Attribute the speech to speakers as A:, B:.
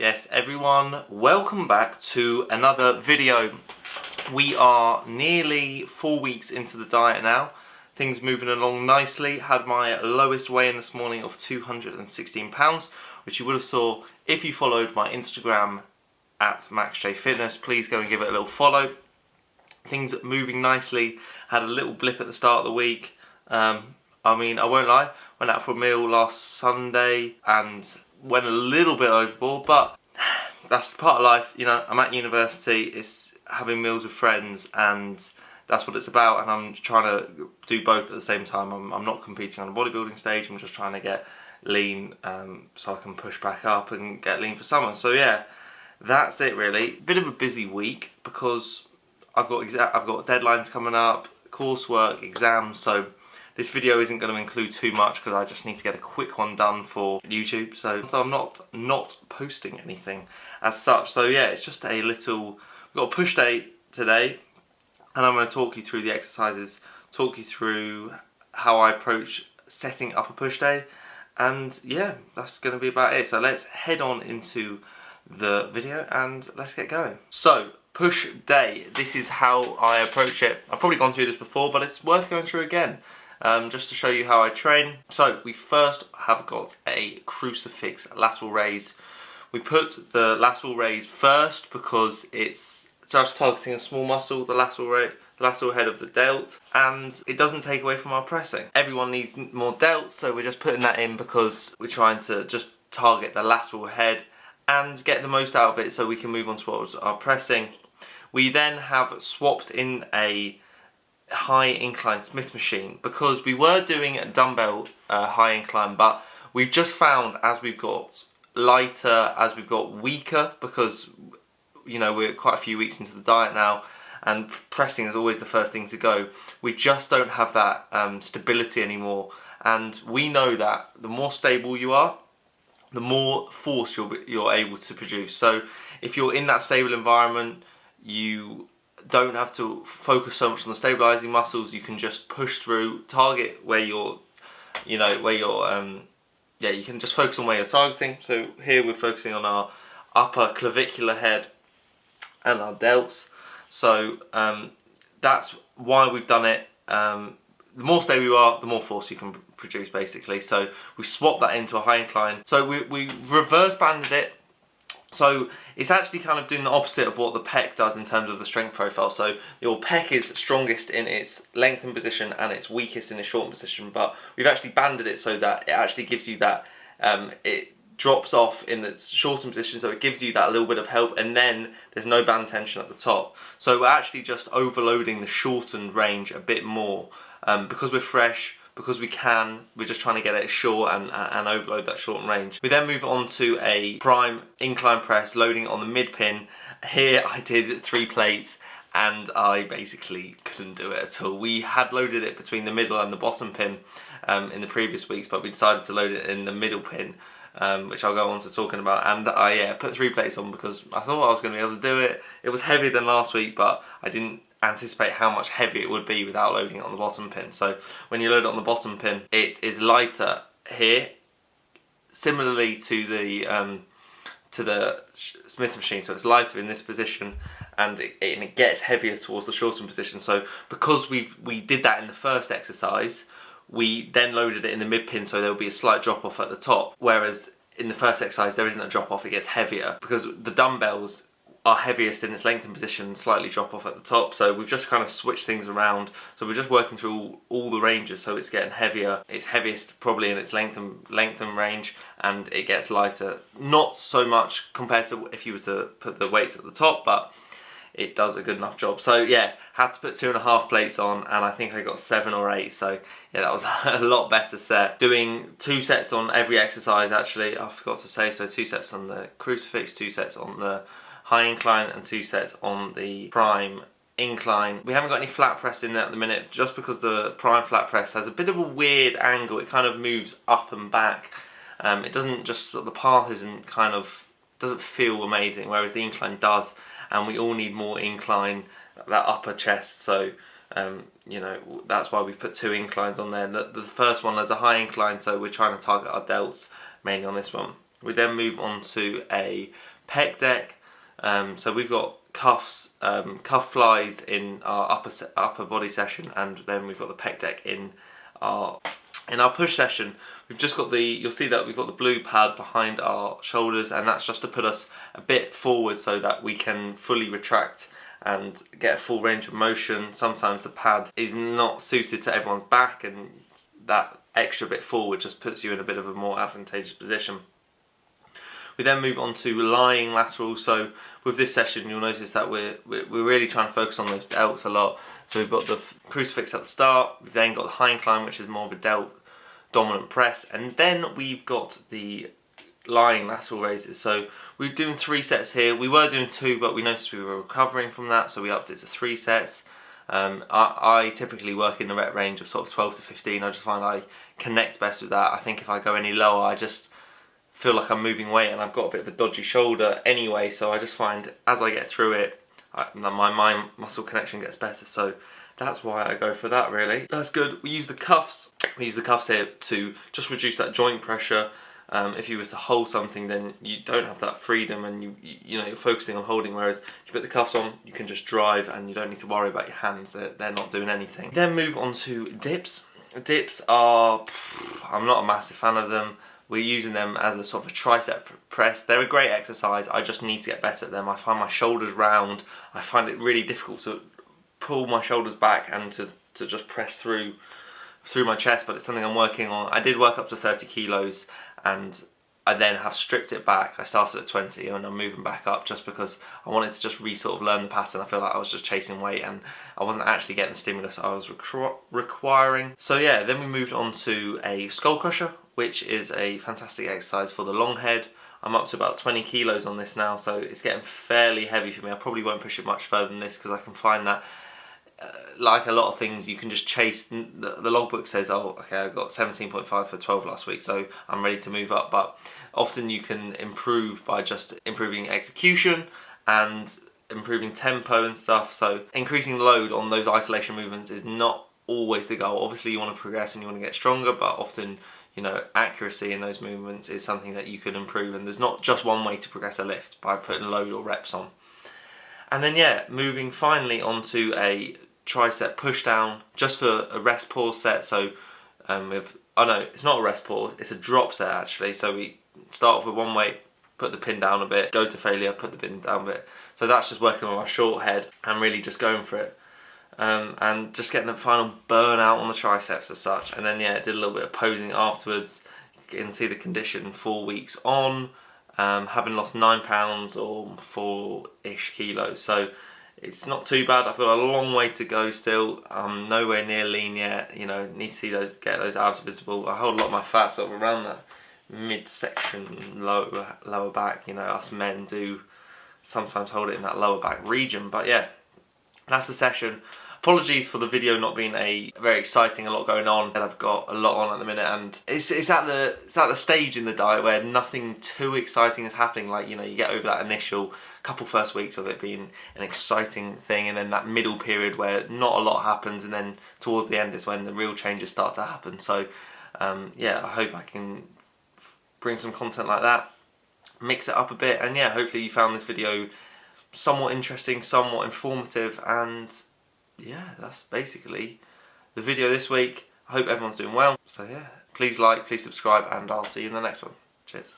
A: Yes, everyone, welcome back to another video. We are nearly 4 weeks into the diet now. Things moving along nicely. Had my lowest weigh-in this morning of 216 pounds, which you would have saw if you followed my Instagram at MaxJFitness. Please go and give it a little follow. Things moving nicely. Had a little blip at the start of the week. I won't lie, went out for a meal last Sunday and went a little bit overboard, but that's part of life. You know, I'm at university, it's having meals with friends, and that's what it's about, and I'm trying to do both at the same time. I'm not competing on a bodybuilding stage, I'm just trying to get lean so I can push back up and get lean for summer. So yeah, that's it really. Bit of a busy week because I've got deadlines coming up, coursework, exams, so this video isn't going to include too much because I just need to get a quick one done for YouTube. So I'm not posting anything as such. So yeah, it's just a little, we've got a push day today, and I'm going to talk you through the exercises, talk you through how I approach setting up a push day, and yeah, that's going to be about it. So let's head on into the video and let's get going. So push day, this is how I approach it. I've probably gone through this before, but it's worth going through again. Just to show you how I train. So we first have got a crucifix lateral raise. We put the lateral raise first because it's just targeting a small muscle, the lateral head of the delt, and it doesn't take away from our pressing. Everyone needs more delts, so we're just putting that in because we're trying to just target the lateral head and get the most out of it so we can move on towards our pressing. We then have swapped in a high incline Smith machine because we were doing a dumbbell high incline, but we've just found as we've got lighter, as we've got weaker, because you know we're quite a few weeks into the diet now and pressing is always the first thing to go, we just don't have that stability anymore, and we know that the more stable you are, the more force you're able to produce. So if you're in that stable environment, you don't have to focus so much on the stabilizing muscles. You can just push through, target where you can just focus on where you're targeting. So here we're focusing on our upper clavicular head and our delts. So that's why we've done it. The more stable you are, the more force you can produce basically. So we swapped that into a high incline. So we reverse banded it. So it's actually kind of doing the opposite of what the pec does in terms of the strength profile. So your pec is strongest in its lengthened position and it's weakest in its shortened position, but we've actually banded it so that it actually gives you that, it drops off in the shortened position, so it gives you that little bit of help, and then there's no band tension at the top. So we're actually just overloading the shortened range a bit more because we're fresh. Because we're just trying to get it short and overload that shortened range. We then move on to a prime incline press, loading it on the mid pin. Here I did 3 plates and I basically couldn't do it at all. We had loaded it between the middle and the bottom pin in the previous weeks, but we decided to load it in the middle pin, which I'll go on to talking about. And I put 3 plates on because I thought I was going to be able to do it. It was heavier than last week, but I didn't anticipate how much heavier it would be without loading it on the bottom pin. So when you load it on the bottom pin, it is lighter here, similarly to the Smith machine. So it's lighter in this position, and it gets heavier towards the shortened position. So because we did that in the first exercise, we then loaded it in the mid pin, so there will be a slight drop off at the top. Whereas in the first exercise there isn't a drop off; it gets heavier because the dumbbells are heaviest in its lengthened position, slightly drop off at the top. So we've just kind of switched things around. So we're just working through all the ranges, so it's getting heavier. It's heaviest probably in its lengthen range, and it gets lighter. Not so much compared to if you were to put the weights at the top, but it does a good enough job. So yeah, had to put 2.5 plates on, and I think I got 7 or 8. So yeah, that was a lot better set. Doing 2 sets on every exercise actually, I forgot to say, so 2 sets on the crucifix, 2 sets on the high incline, and 2 sets on the prime incline. We haven't got any flat press in there at the minute, just because the prime flat press has a bit of a weird angle. It kind of moves up and back. It doesn't just, the path doesn't feel amazing, whereas the incline does, and we all need more incline, that upper chest. So you know, that's why we put 2 inclines on there. The first one is a high incline, so we're trying to target our delts mainly on this one. We then move on to a pec deck. So we've got cuffs, cuff flies in our upper body session, and then we've got the pec deck in our push session. We've just got you'll see that we've got the blue pad behind our shoulders, and that's just to put us a bit forward so that we can fully retract and get a full range of motion. Sometimes the pad is not suited to everyone's back, and that extra bit forward just puts you in a bit of a more advantageous position. We then move on to lying laterals. So with this session, you'll notice that we're really trying to focus on those delts a lot. So we've got the crucifix at the start, we've then got the high incline, which is more of a delt dominant press, and then we've got the lying lateral raises. So we're doing 3 sets here. We were doing 2, but we noticed we were recovering from that, so we upped it to 3 sets. I typically work in the rep range of sort of 12 to 15. I just find I connect best with that. I think if I go any lower, I just feel like I'm moving weight, and I've got a bit of a dodgy shoulder anyway, so I just find as I get through it, my muscle connection gets better. So that's why I go for that, really. That's good. We use the cuffs. We use the cuffs here to just reduce that joint pressure. If you were to hold something, then you don't have that freedom, and you're focusing on holding, whereas if you put the cuffs on, you can just drive and you don't need to worry about your hands. They're not doing anything. Then move on to dips. Dips are, I'm not a massive fan of them. We're using them as a sort of a tricep press. They're a great exercise. I just need to get better at them. I find my shoulders round. I find it really difficult to pull my shoulders back and to just press through my chest, but it's something I'm working on. I did work up to 30 kilos, and I then have stripped it back. I started at 20 and I'm moving back up just because I wanted to just sort of learn the pattern. I feel like I was just chasing weight and I wasn't actually getting the stimulus I was requiring. So yeah, then we moved on to a skull crusher, which is a fantastic exercise for the long head. I'm up to about 20 kilos on this now, so it's getting fairly heavy for me. I probably won't push it much further than this because I can find that like a lot of things, you can just chase. The logbook says, oh, okay, I got 17.5 for 12 last week, so I'm ready to move up. But often you can improve by just improving execution and improving tempo and stuff. So increasing load on those isolation movements is not always the goal. Obviously you want to progress and you want to get stronger, but often, accuracy in those movements is something that you can improve, and there's not just one way to progress a lift by putting load or reps on. And then yeah, moving finally onto a tricep push down, just for a rest pause set. So it's not a rest pause, it's a drop set actually. So we start off with one weight, put the pin down a bit, go to failure, put the pin down a bit. So that's just working on my short head and really just going for it. And just getting a final burnout on the triceps as such. And then yeah, did a little bit of posing afterwards. You can see the condition 4 weeks on, having lost 9 pounds or 4-ish kilos. So it's not too bad. I've got a long way to go still. I'm nowhere near lean yet. Need to see get those abs visible. I hold a lot of my fat sort of around that midsection, lower back. Us men do sometimes hold it in that lower back region. But yeah, that's the session. Apologies for the video not being a very exciting, a lot going on. And I've got a lot on at the minute, and it's at the stage in the diet where nothing too exciting is happening. Like, you get over that initial couple first weeks of it being an exciting thing, and then that middle period where not a lot happens, and then towards the end is when the real changes start to happen. So yeah, I hope I can bring some content like that, mix it up a bit, and yeah, hopefully you found this video somewhat interesting, somewhat informative, and yeah, that's basically the video this week. I hope everyone's doing well. So yeah, please like, please subscribe, and I'll see you in the next one. Cheers.